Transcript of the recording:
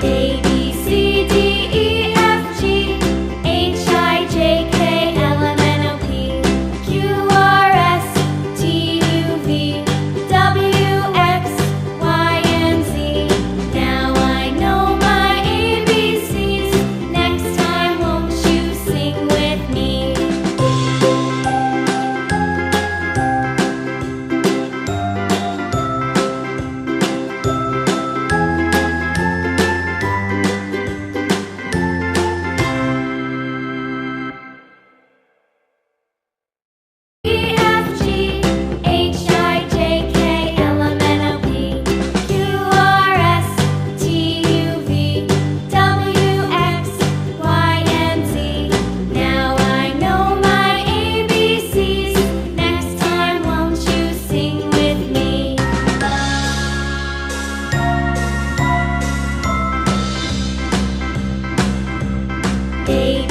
A, B, C, D, E, F, G, H, I, J, K, L, M, N, O, P, Q, R, S, T, U, V, W, X, Y, and Z. Now I know my ABCs. Next time, won't you sing with me? E, F, G, H, I, J, K, L, M, N, O, P, Q, R, S, T, U, V, W, X, Y, and Z. Now I know my ABCs. Next time, won't you sing with me? A,